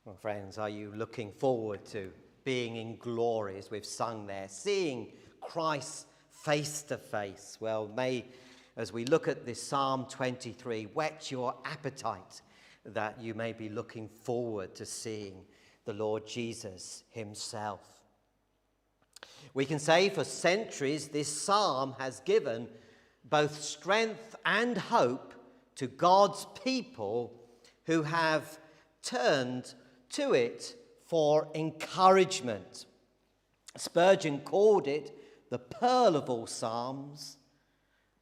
Well, friends, are you looking forward to being in glory, as we've sung there, seeing Christ face to face? Well, may, as we look at this Psalm 23, whet your appetite that you may be looking forward to seeing the Lord Jesus himself. We can say for centuries this psalm has given both strength and hope to God's people who have turned to it for encouragement. Spurgeon called it the pearl of all psalms,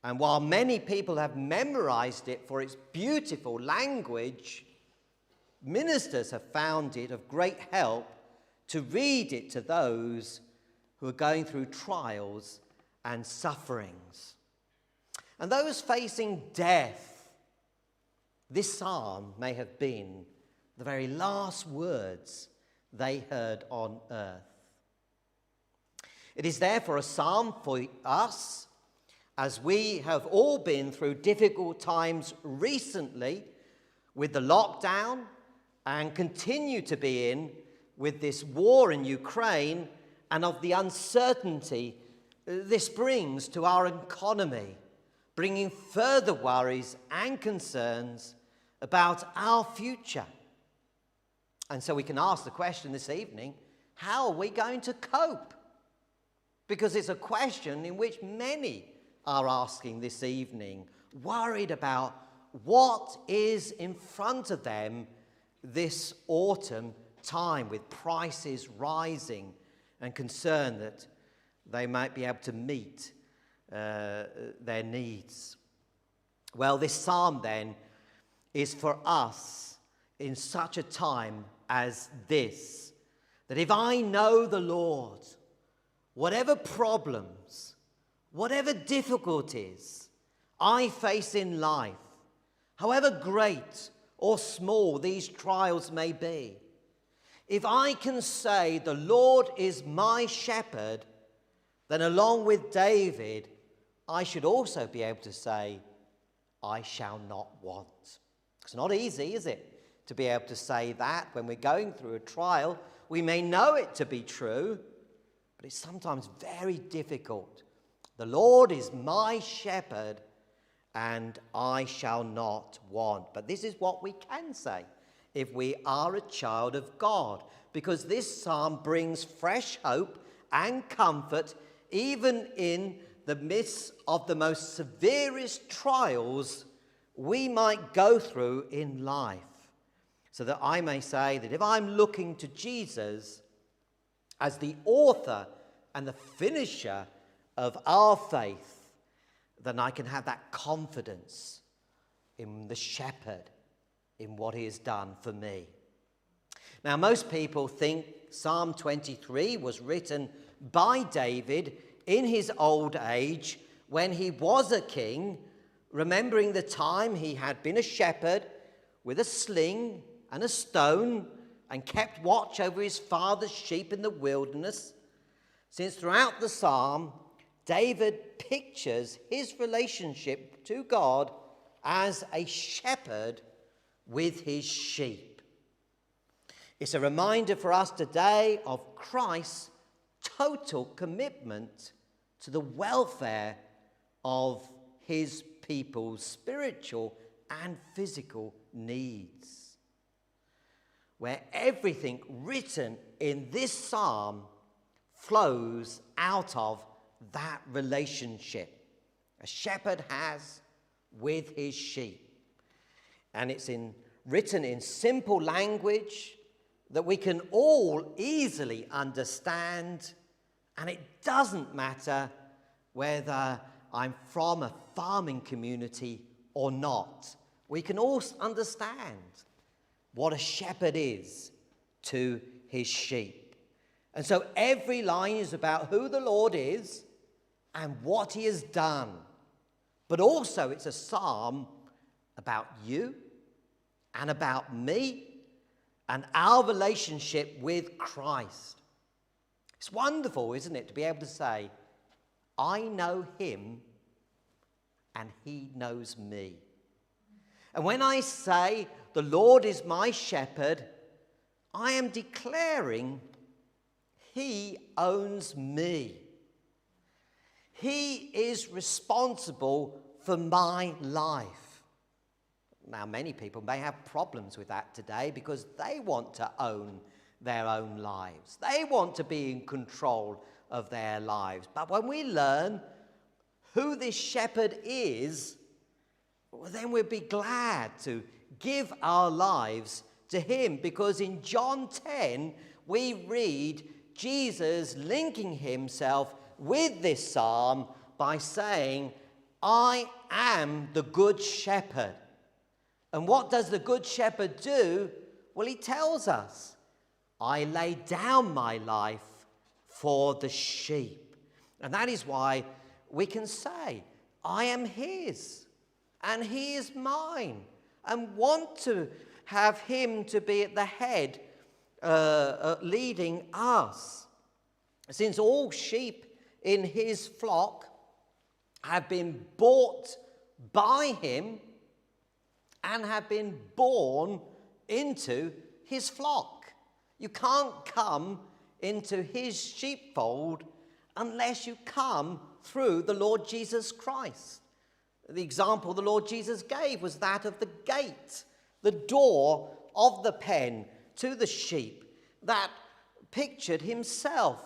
and while many people have memorized it for its beautiful language, ministers have found it of great help to read it to those who are going through trials and sufferings. And those facing death, this psalm may have been the very last words they heard on earth. It is therefore a psalm for us, as we have all been through difficult times recently with the lockdown and continue to be in with this war in Ukraine, and of the uncertainty this brings to our economy, bringing further worries and concerns about our future. And so we can ask the question this evening, how are we going to cope? Because it's a question in which many are asking this evening, worried about what is in front of them this autumn time, with prices rising and concerned that they might be able to meet their needs. Well, this psalm then is for us in such a time as this, that if I know the Lord, whatever problems, whatever difficulties I face in life, however great or small these trials may be, if I can say the Lord is my shepherd, then along with David, I should also be able to say, I shall not want. It's not easy, is it, to be able to say that when we're going through a trial? We may know it to be true, but it's sometimes very difficult. The Lord is my shepherd, and I shall not want. But this is what we can say if we are a child of God, because this psalm brings fresh hope and comfort even in the midst of the most severest trials we might go through in life. So that I may say that if I'm looking to Jesus as the author and the finisher of our faith, then I can have that confidence in the shepherd, in what he has done for me. Now, most people think Psalm 23 was written by David in his old age when he was a king, remembering the time he had been a shepherd with a sling and a stone and kept watch over his father's sheep in the wilderness, since throughout the psalm, David pictures his relationship to God as a shepherd with his sheep. It's a reminder for us today of Christ's total commitment to the welfare of his people's spiritual and physical needs, where everything written in this psalm flows out of that relationship a shepherd has with his sheep. And it's written in simple language that we can all easily understand, and it doesn't matter whether I'm from a farming community or not. We can all understand what a shepherd is to his sheep. And so every line is about who the Lord is and what he has done. But also it's a psalm about you and about me and our relationship with Christ. It's wonderful, isn't it, to be able to say, I know him and he knows me. And when I say the Lord is my shepherd, I am declaring he owns me. He is responsible for my life. Now, many people may have problems with that today because they want to own their own lives. They want to be in control of their lives. But when we learn who this shepherd is, well, then we'll be glad to give our lives to him, because in John 10 we read Jesus linking himself with this psalm by saying, I am the good shepherd. And what does the good shepherd do? Well, he tells us, I lay down my life for the sheep. And that is why we can say, I am his and he is mine, and want to have him to be at the head, leading us. Since all sheep in his flock have been bought by him and have been born into his flock. You can't come into his sheepfold unless you come through the Lord Jesus Christ. The example the Lord Jesus gave was that of the gate, the door of the pen to the sheep, that pictured himself,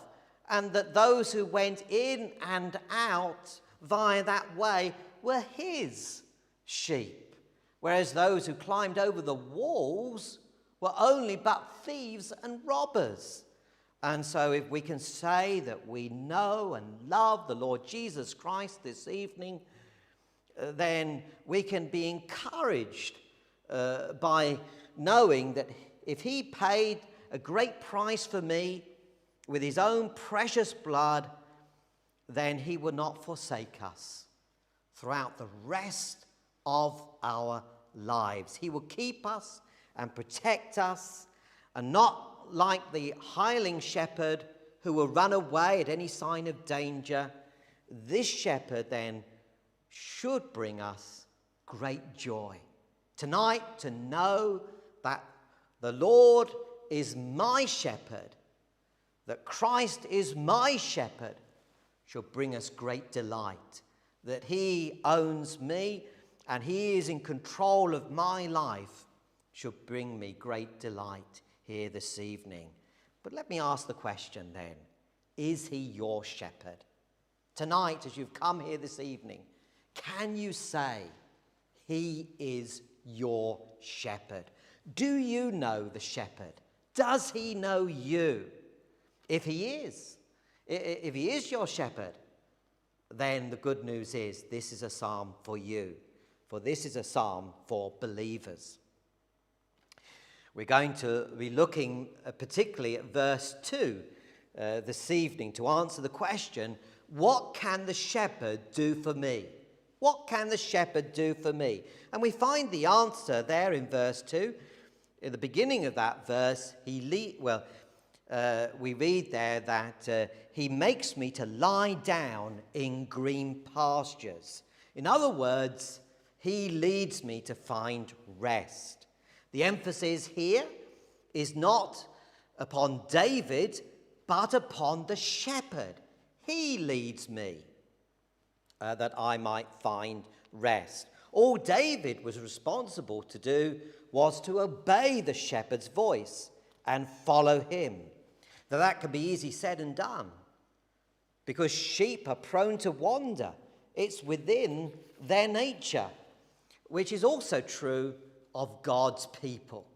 and that those who went in and out via that way were his sheep, whereas those who climbed over the walls were only but thieves and robbers. And so if we can say that we know and love the Lord Jesus Christ this evening, then we can be encouraged by knowing that if he paid a great price for me with his own precious blood, then he will not forsake us throughout the rest of our lives. He will keep us and protect us, and not like the hireling shepherd who will run away at any sign of danger. This shepherd then should bring us great joy. Tonight, to know that the Lord is my shepherd, that Christ is my shepherd, shall bring us great delight. That he owns me and he is in control of my life shall bring me great delight here this evening. But let me ask the question then, is he your shepherd? Tonight, as you've come here this evening, can you say he is your shepherd? Do you know the shepherd? Does he know you? If he is your shepherd, then the good news is this is a psalm for you, for this is a psalm for believers. We're going to be looking particularly at verse 2 this evening to answer the question, what can the shepherd do for me? What can the shepherd do for me? And we find the answer there in verse 2. In the beginning of that verse, we read there that he makes me to lie down in green pastures. In other words, he leads me to find rest. The emphasis here is not upon David, but upon the shepherd. He leads me that I might find rest. All David was responsible to do was to obey the shepherd's voice and follow him. Now that can be easy said and done, because sheep are prone to wander. It's within their nature, which is also true of God's people.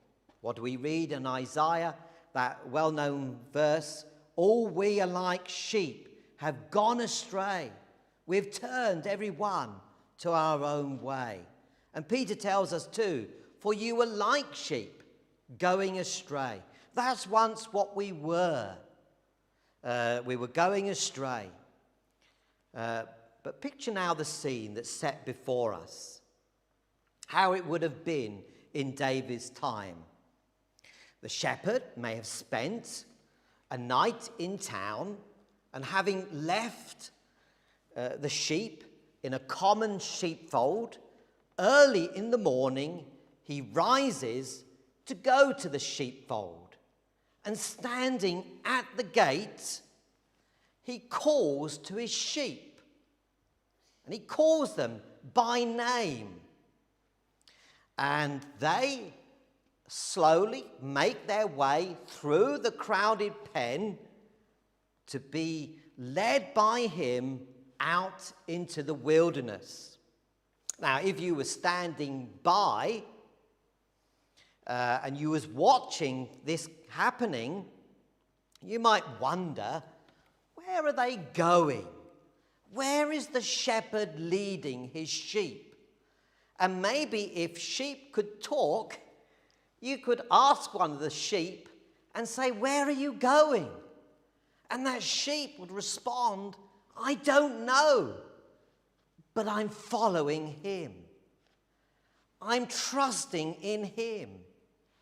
What do we read in Isaiah, that well-known verse? All we are like sheep, have gone astray. We've turned every one to our own way. And Peter tells us too, for you were like sheep, going astray. That's once what we were. We were going astray. But picture now the scene that's set before us, how it would have been in David's time. The shepherd may have spent a night in town, and having left the sheep in a common sheepfold, early in the morning he rises to go to the sheepfold. And standing at the gate, he calls to his sheep. And he calls them by name. And they slowly make their way through the crowded pen to be led by him out into the wilderness. Now, if you were standing by and you was watching this happening, you might wonder, where are they going? Where is the shepherd leading his sheep? And maybe if sheep could talk, you could ask one of the sheep and say, where are you going? And that sheep would respond, I don't know, but I'm following him. I'm trusting in him.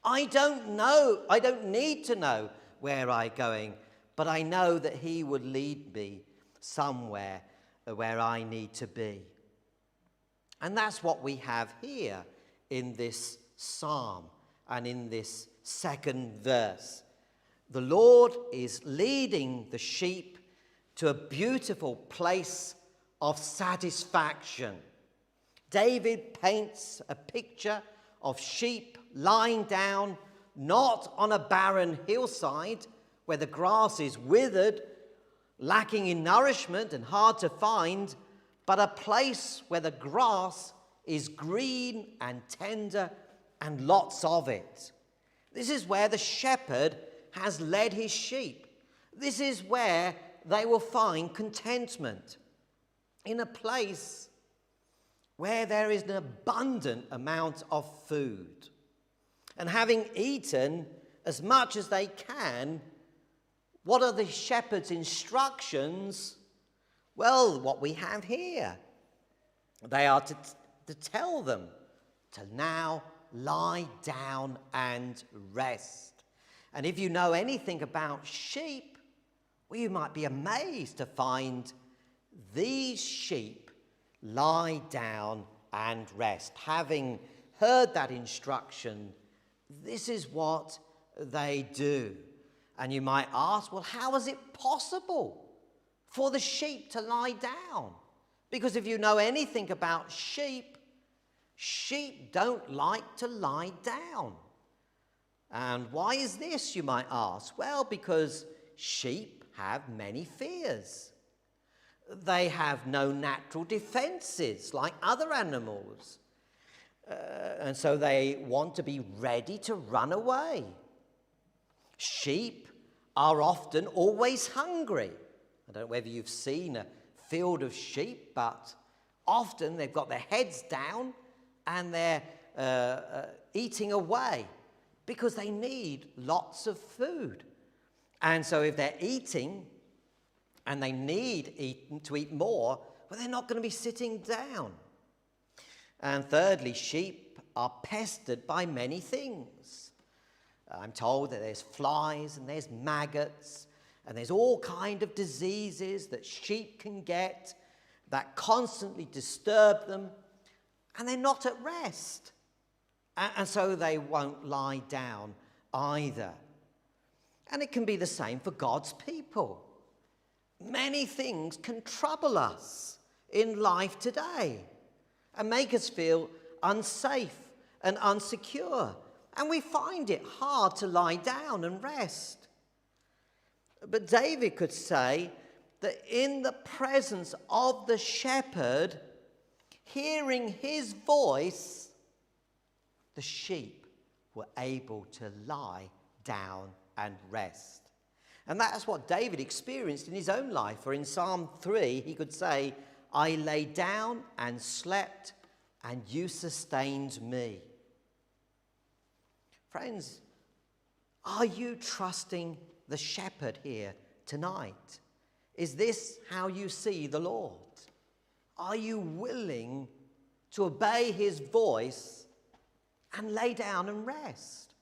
I don't know, I don't need to know where I'm going, but I know that he would lead me somewhere where I need to be. And that's what we have here in this psalm and in this second verse. The Lord is leading the sheep to a beautiful place of satisfaction. David paints a picture of sheep lying down, not on a barren hillside where the grass is withered, lacking in nourishment and hard to find, but a place where the grass is green and tender and lots of it. This is where the shepherd has led his sheep. This is where they will find contentment, in a place where there is an abundant amount of food. And having eaten as much as they can, what are the shepherd's instructions? Well, what we have here. They are to tell them to now lie down and rest. And if you know anything about sheep, well, you might be amazed to find these sheep lie down and rest. Having heard that instruction, this is what they do. And you might ask, well, how is it possible for the sheep to lie down? Because if you know anything about sheep, sheep don't like to lie down. And why is this, you might ask? Well, because sheep have many fears. They have no natural defenses like other animals. And so they want to be ready to run away. Sheep are often always hungry. I don't know whether you've seen a field of sheep, but often they've got their heads down and they're eating away because they need lots of food. And so if they're eating and they need to eat more, well, they're not going to be sitting down. And thirdly, sheep are pestered by many things. I'm told that there's flies and there's maggots and there's all kind of diseases that sheep can get that constantly disturb them, and they're not at rest. And so they won't lie down either. And it can be the same for God's people. Many things can trouble us in life today and make us feel unsafe and unsecure. And we find it hard to lie down and rest. But David could say that in the presence of the shepherd, hearing his voice, the sheep were able to lie down and rest. And that's what David experienced in his own life. For in Psalm 3, he could say, I lay down and slept, and you sustained me. Friends, are you trusting the shepherd here tonight? Is this how you see the Lord? Are you willing to obey his voice and lay down and rest?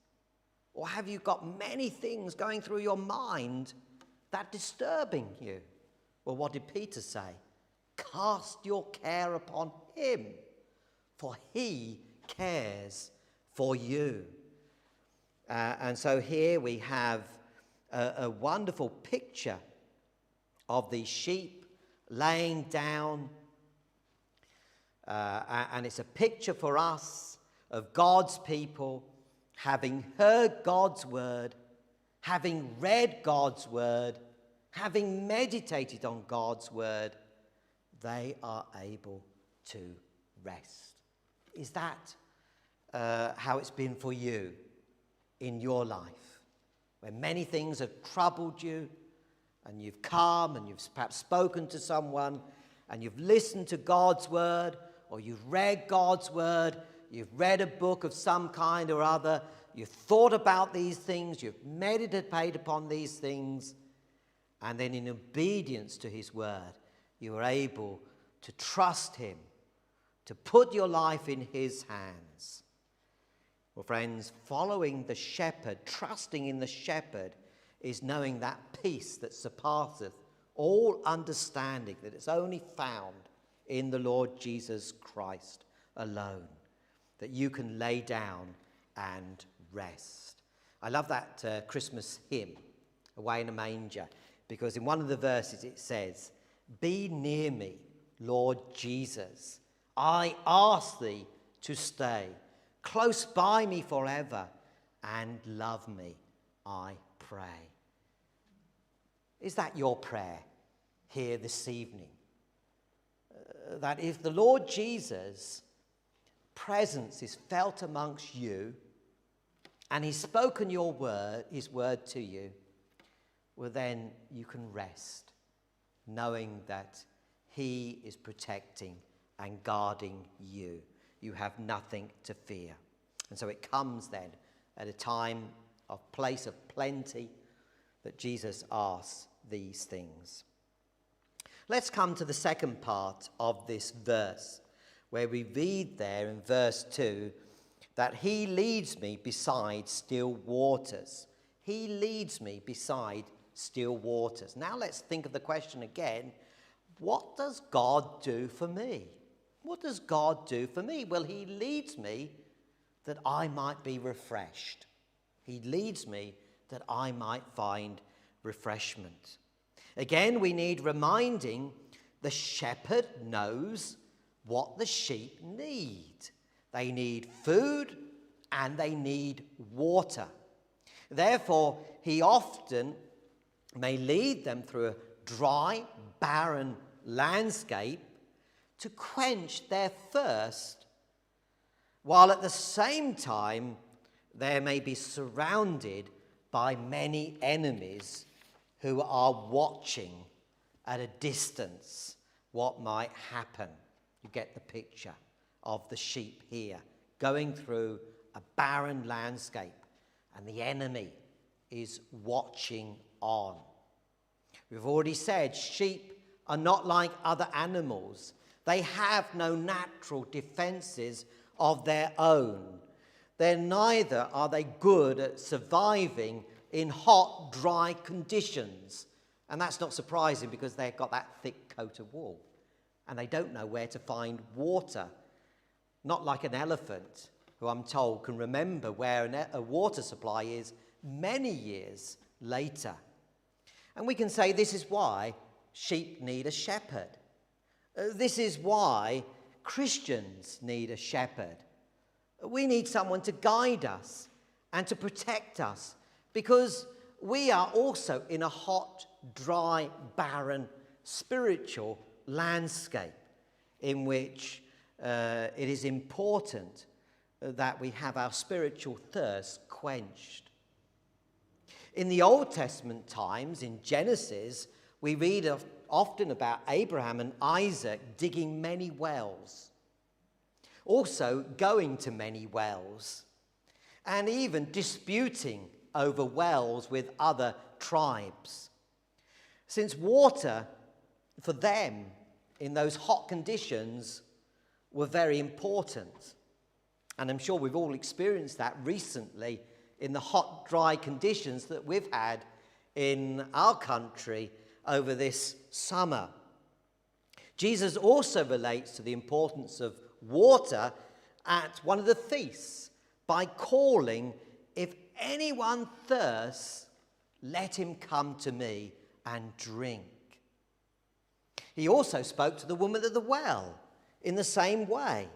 Or have you got many things going through your mind that are disturbing you? Well, what did Peter say? Cast your care upon him, for he cares for you. And so here we have a wonderful picture of the sheep laying down. And it's a picture for us of God's people having heard God's word, having read God's word, having meditated on God's word, they are able to rest. Is that how it's been for you in your life? When many things have troubled you, and you've come and you've perhaps spoken to someone, and you've listened to God's word, or you've read God's word, you've read a book of some kind or other, you've thought about these things, you've meditated upon these things, and then in obedience to his word, you are able to trust him, to put your life in his hands. Well, friends, following the shepherd, trusting in the shepherd, is knowing that peace that surpasseth all understanding, that is only found in the Lord Jesus Christ alone, that you can lay down and rest. I love that Christmas hymn, Away in a Manger, because in one of the verses it says, "Be near me, Lord Jesus. I ask thee to stay close by me forever and love me, I pray." Is that your prayer here this evening? That if the Lord Jesus' presence is felt amongst you and he's spoken his word to you, well, then you can rest, knowing that he is protecting and guarding you. You have nothing to fear. And so it comes then at a time of place of plenty that Jesus asks these things. Let's come to the second part of this verse, where we read there in verse 2 that he leads me beside still waters. He leads me beside still waters. Now let's think of the question again. What does God do for me? What does God do for me? Well, he leads me that I might be refreshed. He leads me that I might find refreshment. Again, we need reminding. The shepherd knows what the sheep need. They need food and they need water. Therefore, he often may lead them through a dry, barren landscape to quench their thirst, while at the same time they may be surrounded by many enemies who are watching at a distance what might happen. You get the picture of the sheep here going through a barren landscape, and the enemy is watching on. We've already said sheep are not like other animals. They have no natural defenses of their own. Neither are they good at surviving in hot, dry conditions. And that's not surprising, because they've got that thick coat of wool. And they don't know where to find water. Not like an elephant, who I'm told can remember where a water supply is many years later. And we can say this is why sheep need a shepherd. This is why Christians need a shepherd. We need someone to guide us and to protect us, because we are also in a hot, dry, barren spiritual landscape in which it is important that we have our spiritual thirst quenched. In the Old Testament times, in Genesis, we read often about Abraham and Isaac digging many wells, also going to many wells, and even disputing over wells with other tribes. Since water for them in those hot conditions were very important. And I'm sure we've all experienced that recently in the hot, dry conditions that we've had in our country over this summer. Jesus also relates to the importance of water at one of the feasts by calling, "If anyone thirsts, let him come to me and drink. He also spoke to the woman at the well in the same way,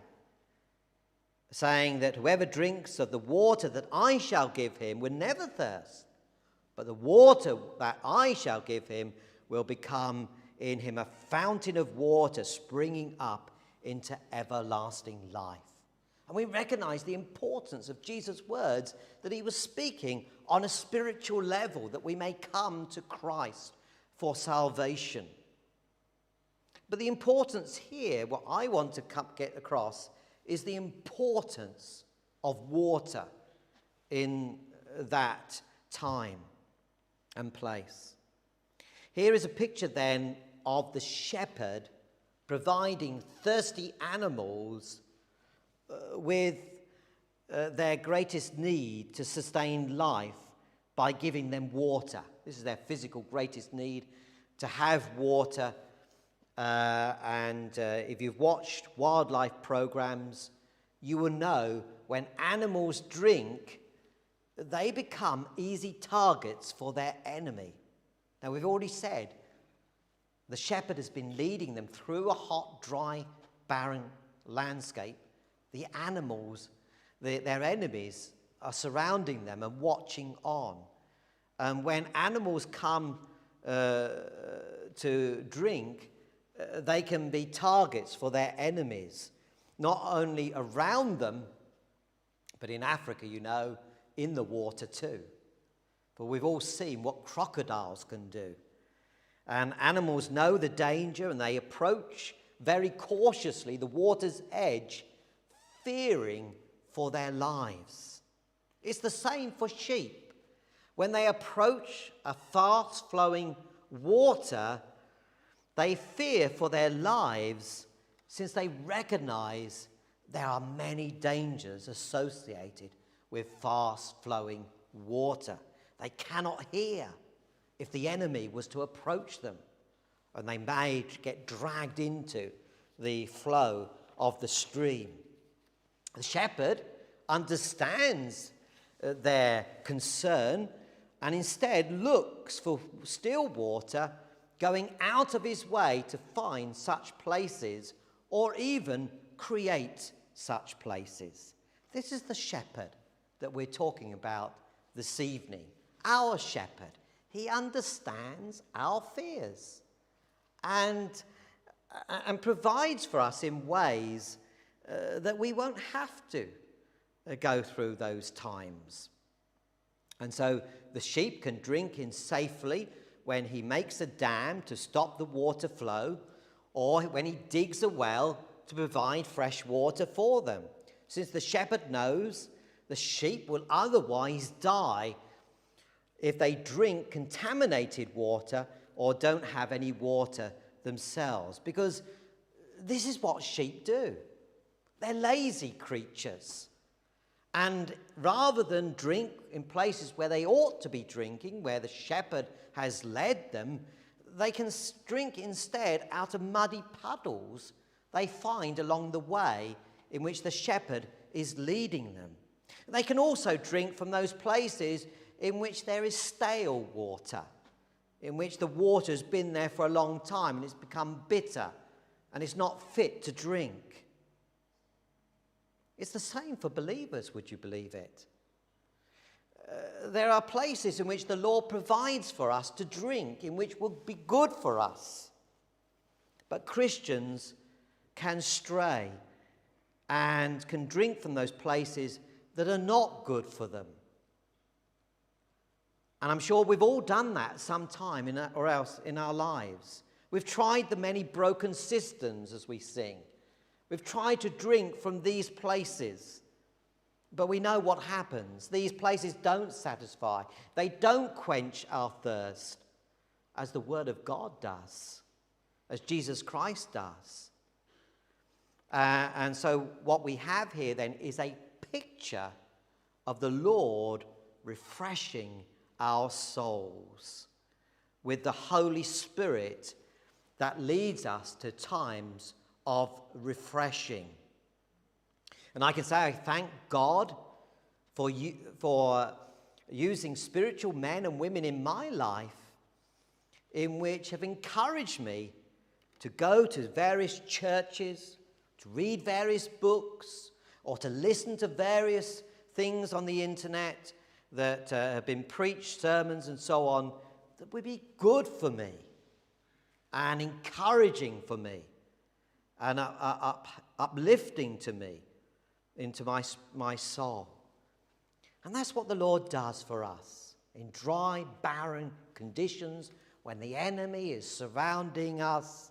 saying that whoever drinks of the water that I shall give him will never thirst, but the water that I shall give him will become in him a fountain of water springing up into everlasting life. And we recognize the importance of Jesus' words, that he was speaking on a spiritual level, that we may come to Christ for salvation. But the importance here, what I want to get across, is the importance of water in that time and place. Here is a picture then of the shepherd providing thirsty animals with their greatest need to sustain life by giving them water. This is their physical greatest need, to have water. If you've watched wildlife programs, you will know when animals drink, they become easy targets for their enemy. Now, we've already said the shepherd has been leading them through a hot, dry, barren landscape. The animals, their enemies, are surrounding them and watching on. And when animals come to drink, they can be targets for their enemies, not only around them, but in Africa, in the water too. But we've all seen what crocodiles can do. And animals know the danger, and they approach very cautiously the water's edge, fearing for their lives. It's the same for sheep. When they approach a fast-flowing water, they fear for their lives, since they recognize there are many dangers associated with fast-flowing water. They cannot hear if the enemy was to approach them, and they may get dragged into the flow of the stream. The shepherd understands their concern and instead looks for still water, going out of his way to find such places or even create such places. This is the shepherd that we're talking about this evening. Our shepherd. He understands our fears and provides for us in ways that we won't have to go through those times. And so the sheep can drink in safely when he makes a dam to stop the water flow, or when he digs a well to provide fresh water for them, since the shepherd knows the sheep will otherwise die if they drink contaminated water or don't have any water themselves, because this is what sheep do. They're lazy creatures. And rather than drink in places where they ought to be drinking, where the shepherd has led them, they can drink instead out of muddy puddles they find along the way in which the shepherd is leading them. They can also drink from those places in which there is stale water, in which the water has been there for a long time and it's become bitter and it's not fit to drink. It's the same for believers, would you believe it? There are places in which the Lord provides for us to drink, in which will be good for us. But Christians can stray and can drink from those places that are not good for them. And I'm sure we've all done that sometime or else in our lives. We've tried the many broken cisterns, as we sing. We've tried to drink from these places, but we know what happens. These places don't satisfy. They don't quench our thirst, as the Word of God does, as Jesus Christ does. And so what we have here then is a picture of the Lord refreshing our souls with the Holy Spirit that leads us to times of refreshing. And I can say I thank God for using spiritual men and women in my life in which have encouraged me to go to various churches, to read various books, or to listen to various things on the internet that have been preached, sermons and so on, that would be good for me and encouraging for me and uplifting to me into my soul. And that's what the Lord does for us in dry, barren conditions when the enemy is surrounding us.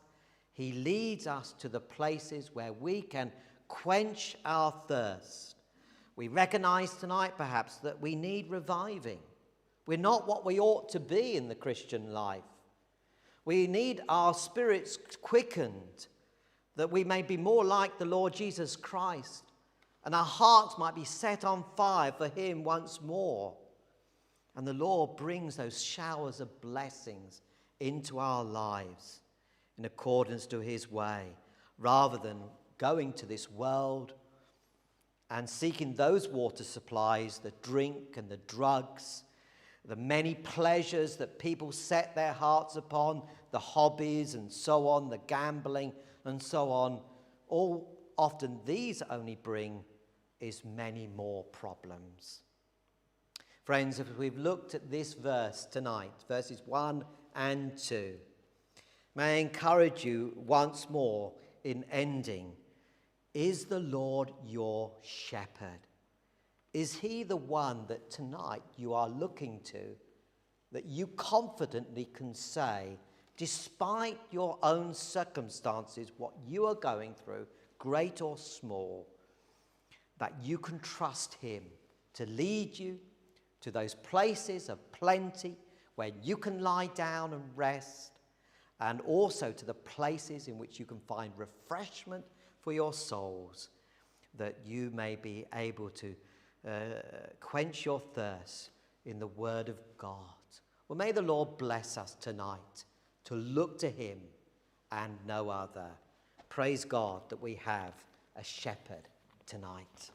He leads us to the places where we can quench our thirst. We recognize tonight perhaps that we need reviving. We're not what we ought to be in the Christian life. We need our spirits quickened, that we may be more like the Lord Jesus Christ, and our hearts might be set on fire for him once more. And the Lord brings those showers of blessings into our lives in accordance to his way, rather than going to this world and seeking those water supplies, the drink and the drugs, the many pleasures that people set their hearts upon, the hobbies and so on, the gambling and so on. All often these only bring is many more problems. Friends, if we've looked at this verse tonight, verses 1 and 2, may I encourage you once more in ending. Is the Lord your shepherd? Is he the one that tonight you are looking to, that you confidently can say, despite your own circumstances, what you are going through, great or small, that you can trust him to lead you to those places of plenty where you can lie down and rest, and also to the places in which you can find refreshment for your souls, that you may be able to quench your thirst in the word of God. Well, may the Lord bless us tonight to look to him and no other. Praise God that we have a shepherd tonight.